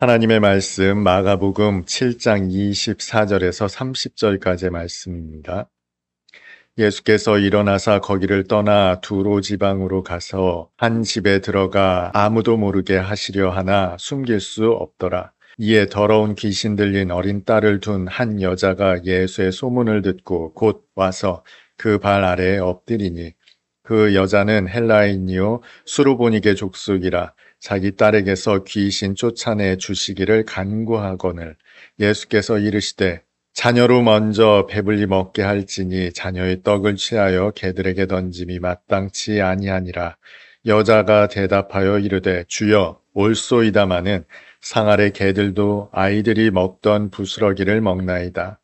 하나님의 말씀 마가복음 7장 24절에서 30절까지의 말씀입니다. 예수께서 일어나사 거기를 떠나 두로 지방으로 가서 한 집에 들어가 아무도 모르게 하시려 하나 숨길 수 없더라. 이에 더러운 귀신 들린 어린 딸을 둔 한 여자가 예수의 소문을 듣고 곧 와서 그 발 아래에 엎드리니 그 여자는 헬라인이요 수르보니게 족속이라. 자기 딸에게서 귀신 쫓아내 주시기를 간구하거늘 예수께서 이르시되 자녀로 먼저 배불리 먹게 할지니 자녀의 떡을 취하여 개들에게 던짐이 마땅치 아니하니라. 여자가 대답하여 이르되 주여 올소이다마는 상 아래 개들도 아이들이 먹던 부스러기를 먹나이다.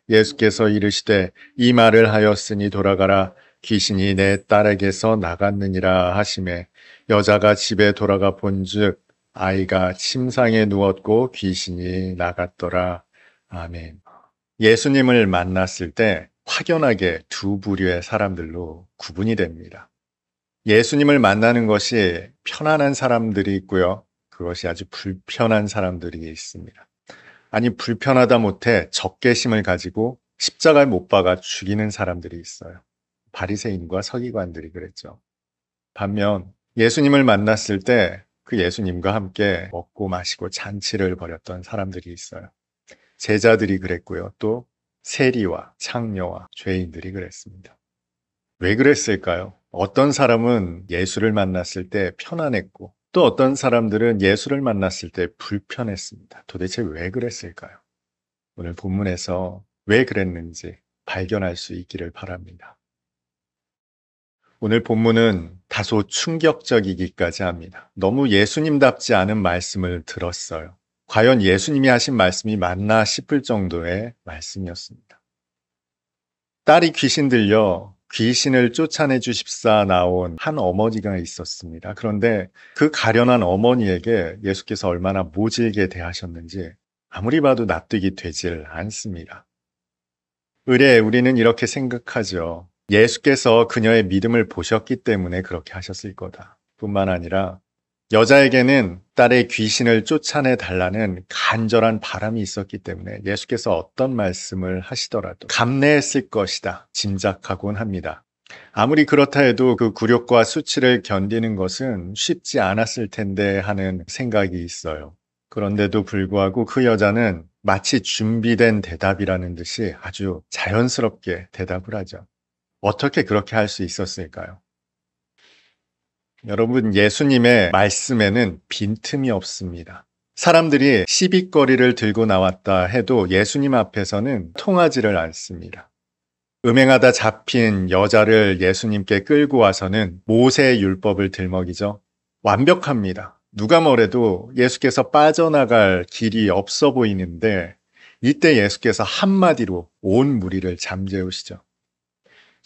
예수께서 이르시되 이 말을 하였으니 돌아가라. 귀신이 내 딸에게서 나갔느니라 하시매 여자가 집에 돌아가 본즉 아이가 침상에 누웠고 귀신이 나갔더라. 아멘. 예수님을 만났을 때 확연하게 두 부류의 사람들로 구분이 됩니다. 예수님을 만나는 것이 편안한 사람들이 있고요. 그것이 아주 불편한 사람들이 있습니다. 아니 불편하다 못해 적개심을 가지고 십자가에 못 박아 죽이는 사람들이 있어요. 바리새인과 서기관들이 그랬죠. 반면 예수님을 만났을 때 그 예수님과 함께 먹고 마시고 잔치를 벌였던 사람들이 있어요. 제자들이 그랬고요. 또 세리와 창녀와 죄인들이 그랬습니다. 왜 그랬을까요? 어떤 사람은 예수를 만났을 때 편안했고 또 어떤 사람들은 예수를 만났을 때 불편했습니다. 도대체 왜 그랬을까요? 오늘 본문에서 왜 그랬는지 발견할 수 있기를 바랍니다. 오늘 본문은 다소 충격적이기까지 합니다. 너무 예수님답지 않은 말씀을 들었어요. 과연 예수님이 하신 말씀이 맞나 싶을 정도의 말씀이었습니다. 딸이 귀신 들려 귀신을 쫓아내 주십사 나온 한 어머니가 있었습니다. 그런데 그 가련한 어머니에게 예수께서 얼마나 모질게 대하셨는지 아무리 봐도 납득이 되질 않습니다. 의례 우리는 이렇게 생각하죠. 예수께서 그녀의 믿음을 보셨기 때문에 그렇게 하셨을 거다. 뿐만 아니라 여자에게는 딸의 귀신을 쫓아내 달라는 간절한 바람이 있었기 때문에 예수께서 어떤 말씀을 하시더라도 감내했을 것이다 짐작하곤 합니다. 아무리 그렇다 해도 그 굴욕과 수치를 견디는 것은 쉽지 않았을 텐데 하는 생각이 있어요. 그런데도 불구하고 그 여자는 마치 준비된 대답이라는 듯이 아주 자연스럽게 대답을 하죠. 어떻게 그렇게 할 수 있었을까요? 여러분, 예수님의 말씀에는 빈틈이 없습니다. 사람들이 시비거리를 들고 나왔다 해도 예수님 앞에서는 통하지를 않습니다. 음행하다 잡힌 여자를 예수님께 끌고 와서는 모세의 율법을 들먹이죠. 완벽합니다. 누가 뭐래도 예수께서 빠져나갈 길이 없어 보이는데 이때 예수께서 한마디로 온 무리를 잠재우시죠.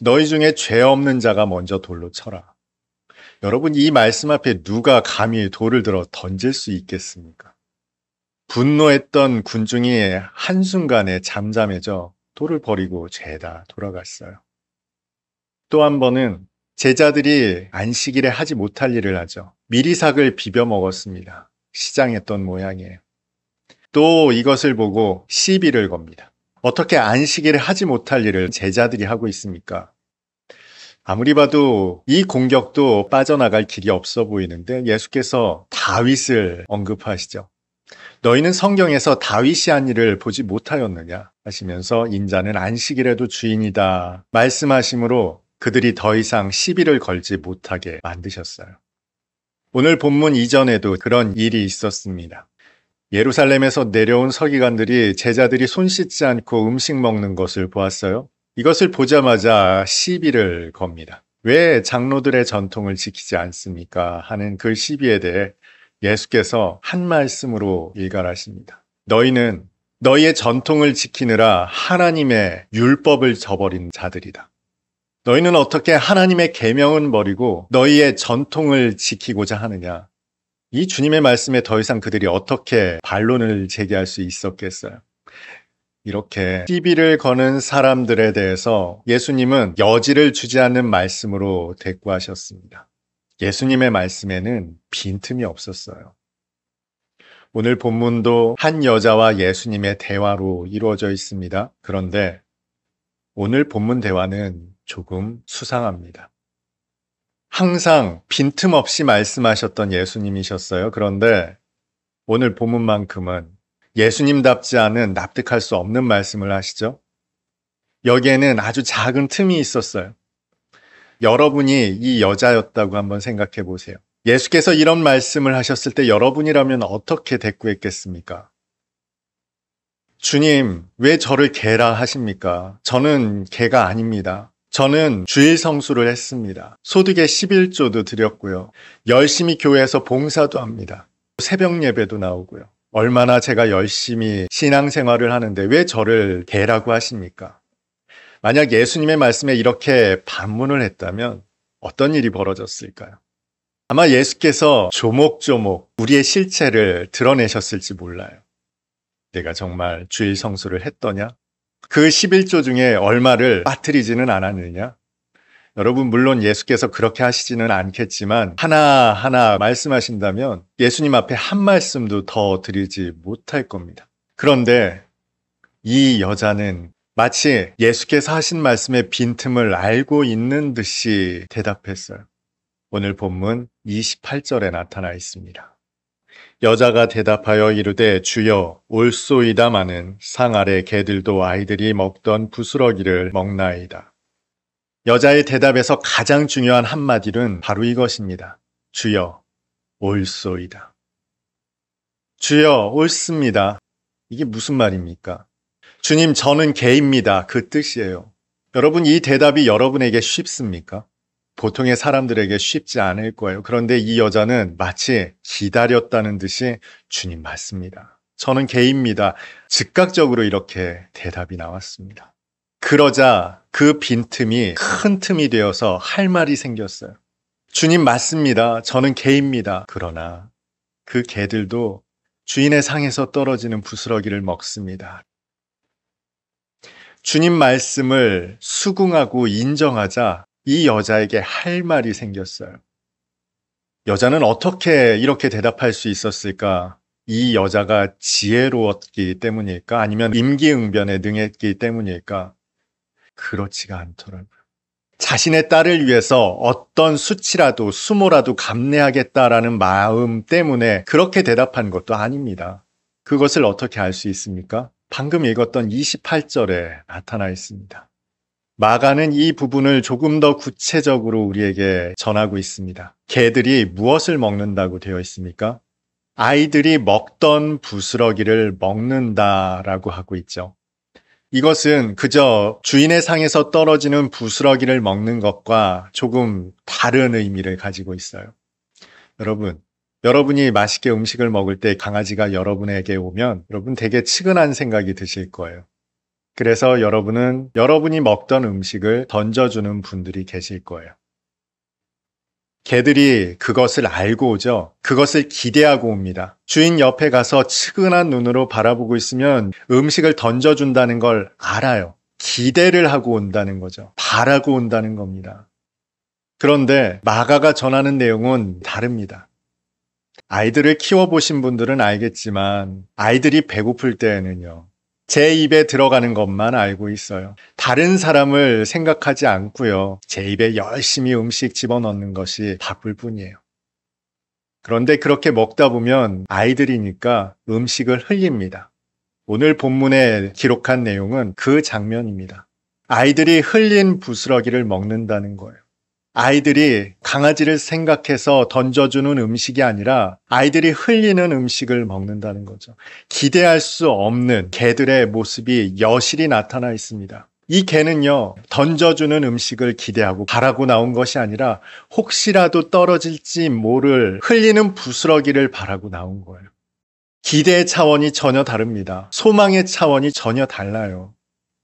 너희 중에 죄 없는 자가 먼저 돌로 쳐라. 여러분, 이 말씀 앞에 누가 감히 돌을 들어 던질 수 있겠습니까? 분노했던 군중이 한순간에 잠잠해져 돌을 버리고 죄다 돌아갔어요. 또 한 번은 제자들이 안식일에 하지 못할 일을 하죠. 미리삭을 비벼 먹었습니다. 시장했던 모양이에요. 또 이것을 보고 시비를 겁니다. 어떻게 안식일에 하지 못할 일을 제자들이 하고 있습니까? 아무리 봐도 이 공격도 빠져나갈 길이 없어 보이는데 예수께서 다윗을 언급하시죠. 너희는 성경에서 다윗이 한 일을 보지 못하였느냐 하시면서 인자는 안식일에도 주인이다 말씀하심으로 그들이 더 이상 시비를 걸지 못하게 만드셨어요. 오늘 본문 이전에도 그런 일이 있었습니다. 예루살렘에서 내려온 서기관들이 제자들이 손 씻지 않고 음식 먹는 것을 보았어요. 이것을 보자마자 시비를 겁니다. 왜 장로들의 전통을 지키지 않습니까? 하는 그 시비에 대해 예수께서 한 말씀으로 일갈하십니다. 너희는 너희의 전통을 지키느라 하나님의 율법을 저버린 자들이다. 너희는 어떻게 하나님의 계명은 버리고 너희의 전통을 지키고자 하느냐? 이 주님의 말씀에 더 이상 그들이 어떻게 반론을 제기할 수 있었겠어요? 이렇게 시비를 거는 사람들에 대해서 예수님은 여지를 주지 않는 말씀으로 대꾸하셨습니다. 예수님의 말씀에는 빈틈이 없었어요. 오늘 본문도 한 여자와 예수님의 대화로 이루어져 있습니다. 그런데 오늘 본문 대화는 조금 수상합니다. 항상 빈틈없이 말씀하셨던 예수님이셨어요. 그런데 오늘 본문만큼은 예수님답지 않은 납득할 수 없는 말씀을 하시죠. 여기에는 아주 작은 틈이 있었어요. 여러분이 이 여자였다고 한번 생각해 보세요. 예수께서 이런 말씀을 하셨을 때 여러분이라면 어떻게 대꾸했겠습니까? 주님, 왜 저를 개라 하십니까? 저는 개가 아닙니다. 저는 주일 성수를 했습니다. 소득의 11조도 드렸고요. 열심히 교회에서 봉사도 합니다. 새벽 예배도 나오고요. 얼마나 제가 열심히 신앙생활을 하는데 왜 저를 개라고 하십니까? 만약 예수님의 말씀에 이렇게 반문을 했다면 어떤 일이 벌어졌을까요? 아마 예수께서 조목조목 우리의 실체를 드러내셨을지 몰라요. 내가 정말 주일 성수를 했더냐? 그 11조 중에 얼마를 빠뜨리지는 않았느냐? 여러분, 물론 예수께서 그렇게 하시지는 않겠지만 하나하나 말씀하신다면 예수님 앞에 한 말씀도 더 드리지 못할 겁니다. 그런데 이 여자는 마치 예수께서 하신 말씀의 빈틈을 알고 있는 듯이 대답했어요. 오늘 본문 28절에 나타나 있습니다. 여자가 대답하여 이르되 주여 올소이다마는 상 아래 개들도 아이들이 먹던 부스러기를 먹나이다. 여자의 대답에서 가장 중요한 한마디는 바로 이것입니다. 주여 올소이다. 주여 옳습니다. 이게 무슨 말입니까? 주님, 저는 개입니다. 그 뜻이에요. 여러분, 이 대답이 여러분에게 쉽습니까? 보통의 사람들에게 쉽지 않을 거예요. 그런데 이 여자는 마치 기다렸다는 듯이 주님 맞습니다. 저는 개입니다. 즉각적으로 이렇게 대답이 나왔습니다. 그러자 그 빈틈이 큰 틈이 되어서 할 말이 생겼어요. 주님 맞습니다. 저는 개입니다. 그러나 그 개들도 주인의 상에서 떨어지는 부스러기를 먹습니다. 주님 말씀을 수긍하고 인정하자 이 여자에게 할 말이 생겼어요. 여자는 어떻게 이렇게 대답할 수 있었을까? 이 여자가 지혜로웠기 때문일까? 아니면 임기응변에 능했기 때문일까? 그렇지가 않더라고요. 자신의 딸을 위해서 어떤 수치라도 수모라도 감내하겠다라는 마음 때문에 그렇게 대답한 것도 아닙니다. 그것을 어떻게 알 수 있습니까? 방금 읽었던 28절에 나타나 있습니다. 마가는 이 부분을 조금 더 구체적으로 우리에게 전하고 있습니다. 개들이 무엇을 먹는다고 되어 있습니까? 아이들이 먹던 부스러기를 먹는다라고 하고 있죠. 이것은 그저 주인의 상에서 떨어지는 부스러기를 먹는 것과 조금 다른 의미를 가지고 있어요. 여러분이 맛있게 음식을 먹을 때 강아지가 여러분에게 오면 여러분 되게 측은한 생각이 드실 거예요. 그래서 여러분이 먹던 음식을 던져주는 분들이 계실 거예요. 개들이 그것을 알고 오죠. 그것을 기대하고 옵니다. 주인 옆에 가서 측은한 눈으로 바라보고 있으면 음식을 던져준다는 걸 알아요. 기대를 하고 온다는 거죠. 바라고 온다는 겁니다. 그런데 마가가 전하는 내용은 다릅니다. 아이들을 키워보신 분들은 알겠지만 아이들이 배고플 때에는요. 제 입에 들어가는 것만 알고 있어요. 다른 사람을 생각하지 않고요. 제 입에 열심히 음식 집어넣는 것이 바쁠 뿐이에요. 그런데 그렇게 먹다 보면 아이들이니까 음식을 흘립니다. 오늘 본문에 기록한 내용은 그 장면입니다. 아이들이 흘린 부스러기를 먹는다는 거예요. 아이들이 강아지를 생각해서 던져주는 음식이 아니라 아이들이 흘리는 음식을 먹는다는 거죠. 기대할 수 없는 개들의 모습이 여실히 나타나 있습니다. 이 개는요, 던져주는 음식을 기대하고 바라고 나온 것이 아니라 혹시라도 떨어질지 모를 흘리는 부스러기를 바라고 나온 거예요. 기대의 차원이 전혀 다릅니다. 소망의 차원이 전혀 달라요.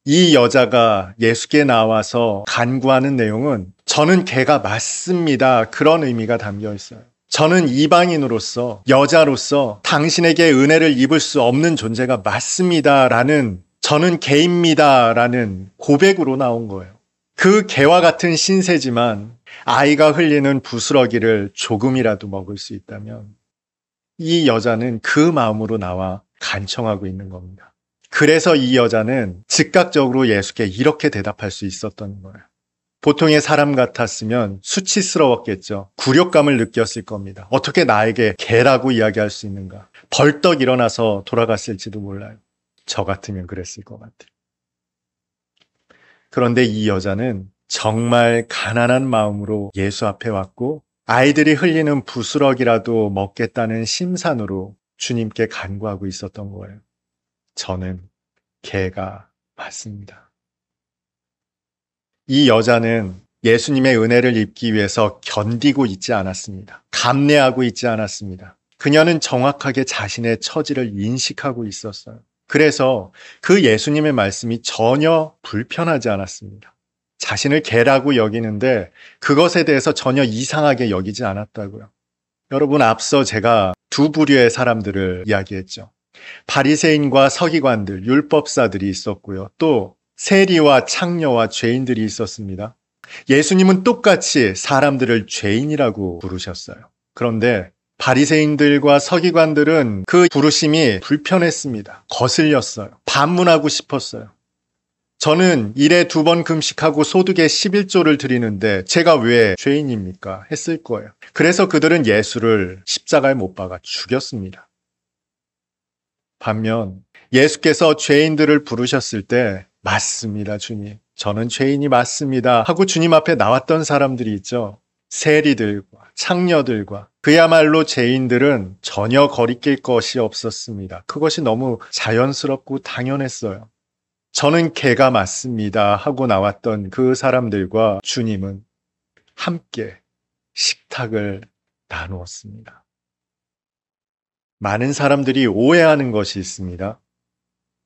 이 여자가 예수께 나와서 간구하는 내용은 저는 개가 맞습니다. 그런 의미가 담겨 있어요. 저는 이방인으로서 여자로서 당신에게 은혜를 입을 수 없는 존재가 맞습니다. 라는 저는 개입니다. 라는 고백으로 나온 거예요. 그 개와 같은 신세지만 아이가 흘리는 부스러기를 조금이라도 먹을 수 있다면 이 여자는 그 마음으로 나와 간청하고 있는 겁니다. 그래서 이 여자는 즉각적으로 예수께 이렇게 대답할 수 있었던 거예요. 보통의 사람 같았으면 수치스러웠겠죠. 굴욕감을 느꼈을 겁니다. 어떻게 나에게 개라고 이야기할 수 있는가? 벌떡 일어나서 돌아갔을지도 몰라요. 저 같으면 그랬을 것 같아요. 그런데 이 여자는 정말 가난한 마음으로 예수 앞에 왔고 아이들이 흘리는 부스럭이라도 먹겠다는 심산으로 주님께 간구하고 있었던 거예요. 저는 개가 맞습니다. 이 여자는 예수님의 은혜를 입기 위해서 견디고 있지 않았습니다. 감내하고 있지 않았습니다. 그녀는 정확하게 자신의 처지를 인식하고 있었어요. 그래서 그 예수님의 말씀이 전혀 불편하지 않았습니다. 자신을 개라고 여기는데 그것에 대해서 전혀 이상하게 여기지 않았다고요. 여러분, 앞서 제가 두 부류의 사람들을 이야기했죠. 바리새인과 서기관들, 율법사들이 있었고요. 또 세리와 창녀와 죄인들이 있었습니다. 예수님은 똑같이 사람들을 죄인이라고 부르셨어요. 그런데 바리새인들과 서기관들은 그 부르심이 불편했습니다. 거슬렸어요. 반문하고 싶었어요. 저는 일에 2번 금식하고 소득의 11조를 드리는데 제가 왜 죄인입니까? 했을 거예요. 그래서 그들은 예수를 십자가에 못 박아 죽였습니다. 반면 예수께서 죄인들을 부르셨을 때 맞습니다, 주님. 저는 죄인이 맞습니다 하고 주님 앞에 나왔던 사람들이 있죠. 세리들과 창녀들과 그야말로 죄인들은 전혀 거리낄 것이 없었습니다. 그것이 너무 자연스럽고 당연했어요. 저는 개가 맞습니다 하고 나왔던 그 사람들과 주님은 함께 식탁을 나누었습니다. 많은 사람들이 오해하는 것이 있습니다.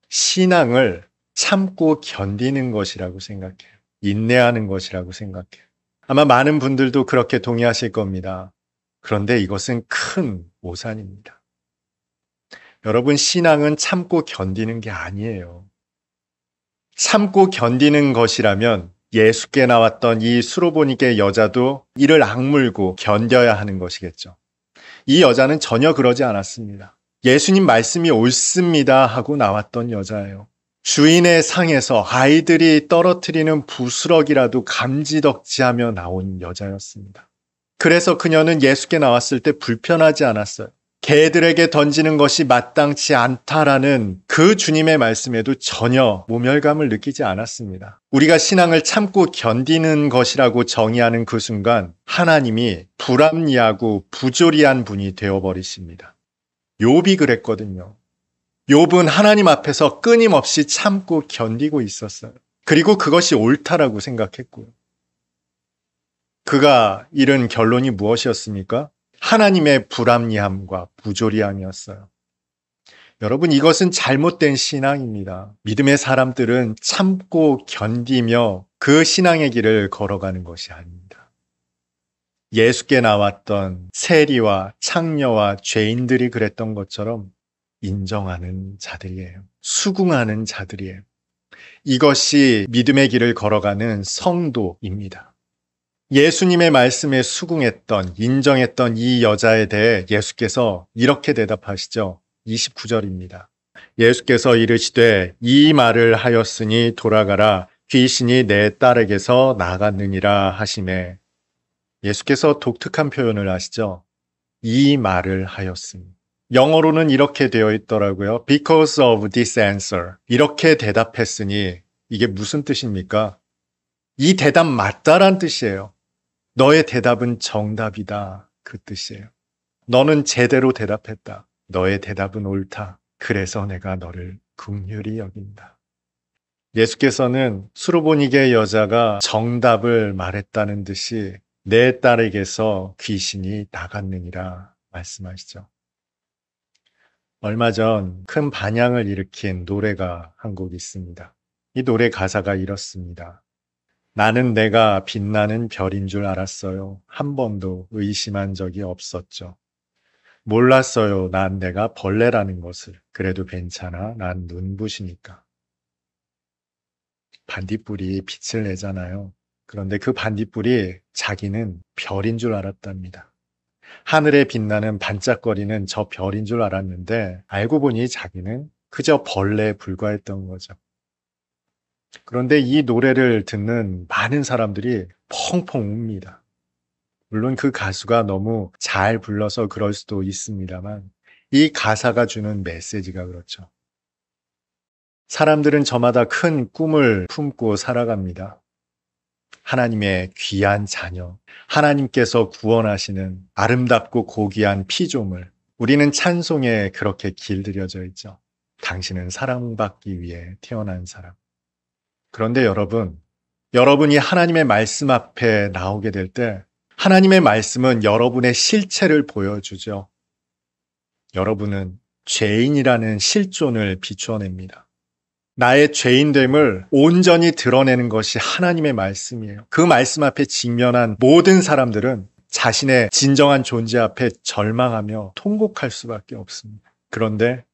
신앙을 참고 견디는 것이라고 생각해요. 인내하는 것이라고 생각해요. 아마 많은 분들도 그렇게 동의하실 겁니다. 그런데 이것은 큰 오산입니다. 여러분, 신앙은 참고 견디는 게 아니에요. 참고 견디는 것이라면 예수께 나왔던 이 수로보니게 여자도 이를 악물고 견뎌야 하는 것이겠죠. 이 여자는 전혀 그러지 않았습니다. 예수님 말씀이 옳습니다 하고 나왔던 여자예요. 주인의 상에서 아이들이 떨어뜨리는 부스럭이라도 감지덕지하며 나온 여자였습니다. 그래서 그녀는 예수께 나왔을 때 불편하지 않았어요. 개들에게 던지는 것이 마땅치 않다라는 그 주님의 말씀에도 전혀 모멸감을 느끼지 않았습니다. 우리가 신앙을 참고 견디는 것이라고 정의하는 그 순간 하나님이 불합리하고 부조리한 분이 되어버리십니다. 욥이 그랬거든요. 욥은 하나님 앞에서 끊임없이 참고 견디고 있었어요. 그리고 그것이 옳다라고 생각했고요. 그가 이른 결론이 무엇이었습니까? 하나님의 불합리함과 부조리함이었어요. 여러분, 이것은 잘못된 신앙입니다. 믿음의 사람들은 참고 견디며 그 신앙의 길을 걸어가는 것이 아닙니다. 예수께 나왔던 세리와 창녀와 죄인들이 그랬던 것처럼 인정하는 자들이에요. 수긍하는 자들이에요. 이것이 믿음의 길을 걸어가는 성도입니다. 예수님의 말씀에 수긍했던, 인정했던 이 여자에 대해 예수께서 이렇게 대답하시죠. 29절입니다. 예수께서 이르시되 이 말을 하였으니 돌아가라. 귀신이 내 딸에게서 나갔느니라 하시매. 예수께서 독특한 표현을 하시죠. 이 말을 하였으니. 영어로는 이렇게 되어 있더라고요. Because of this answer. 이렇게 대답했으니 이게 무슨 뜻입니까? 이 대답 맞다란 뜻이에요. 너의 대답은 정답이다. 그 뜻이에요. 너는 제대로 대답했다. 너의 대답은 옳다. 그래서 내가 너를 긍휼히 여긴다. 예수께서는 수로보니게 여자가 정답을 말했다는 듯이 내 딸에게서 귀신이 나갔느니라 말씀하시죠. 얼마 전 큰 반향을 일으킨 노래가 한 곡 있습니다. 이 노래 가사가 이렇습니다. 나는 내가 빛나는 별인 줄 알았어요. 한 번도 의심한 적이 없었죠. 몰랐어요. 난 내가 벌레라는 것을. 그래도 괜찮아. 난 눈부시니까. 반딧불이 빛을 내잖아요. 그런데 그 반딧불이 자기는 별인 줄 알았답니다. 하늘에 빛나는 반짝거리는 저 별인 줄 알았는데 알고 보니 자기는 그저 벌레에 불과했던 거죠. 그런데 이 노래를 듣는 많은 사람들이 펑펑 웁니다. 물론 그 가수가 너무 잘 불러서 그럴 수도 있습니다만 이 가사가 주는 메시지가 그렇죠. 사람들은 저마다 큰 꿈을 품고 살아갑니다. 하나님의 귀한 자녀, 하나님께서 구원하시는 아름답고 고귀한 피조물, 우리는 찬송에 그렇게 길들여져 있죠. 당신은 사랑받기 위해 태어난 사람. 그런데 여러분이 하나님의 말씀 앞에 나오게 될 때 하나님의 말씀은 여러분의 실체를 보여주죠. 여러분은 죄인이라는 실존을 비추어냅니다. 나의 죄인됨을 온전히 드러내는 것이 하나님의 말씀이에요. 그 말씀 앞에 직면한 모든 사람들은 자신의 진정한 존재 앞에 절망하며 통곡할 수밖에 없습니다. 그런데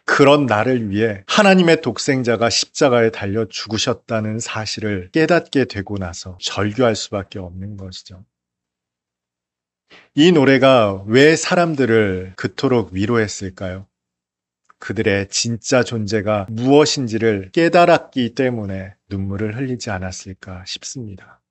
그런 나를 위해 하나님의 독생자가 십자가에 달려 죽으셨다는 사실을 깨닫게 되고 나서 절규할 수밖에 없는 것이죠. 이 노래가 왜 사람들을 그토록 위로했을까요? 그들의 진짜 존재가 무엇인지를 깨달았기 때문에 눈물을 흘리지 않았을까 싶습니다.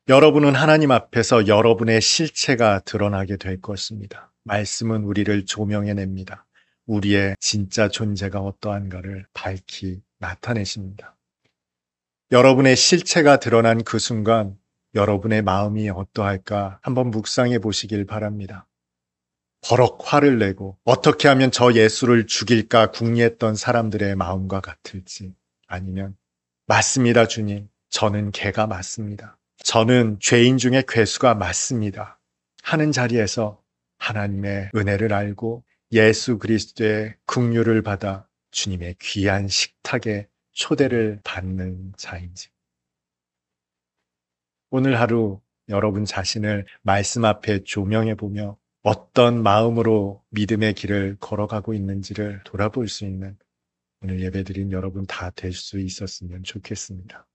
여러분은 하나님 앞에서 여러분의 실체가 드러나게 될 것입니다. 말씀은 우리를 조명해냅니다. 우리의 진짜 존재가 어떠한가를 밝히 나타내십니다. 여러분의 실체가 드러난 그 순간 여러분의 마음이 어떠할까 한번 묵상해 보시길 바랍니다. 버럭 화를 내고 어떻게 하면 저 예수를 죽일까 궁리했던 사람들의 마음과 같을지, 아니면 맞습니다 주님, 저는 개가 맞습니다, 저는 죄인 중에 괴수가 맞습니다 하는 자리에서 하나님의 은혜를 알고 예수 그리스도의 긍휼을 받아 주님의 귀한 식탁에 초대를 받는 자인지. 오늘 하루 여러분 자신을 말씀 앞에 조명해 보며 어떤 마음으로 믿음의 길을 걸어가고 있는지를 돌아볼 수 있는 오늘 예배드린 여러분 다 될 수 있었으면 좋겠습니다.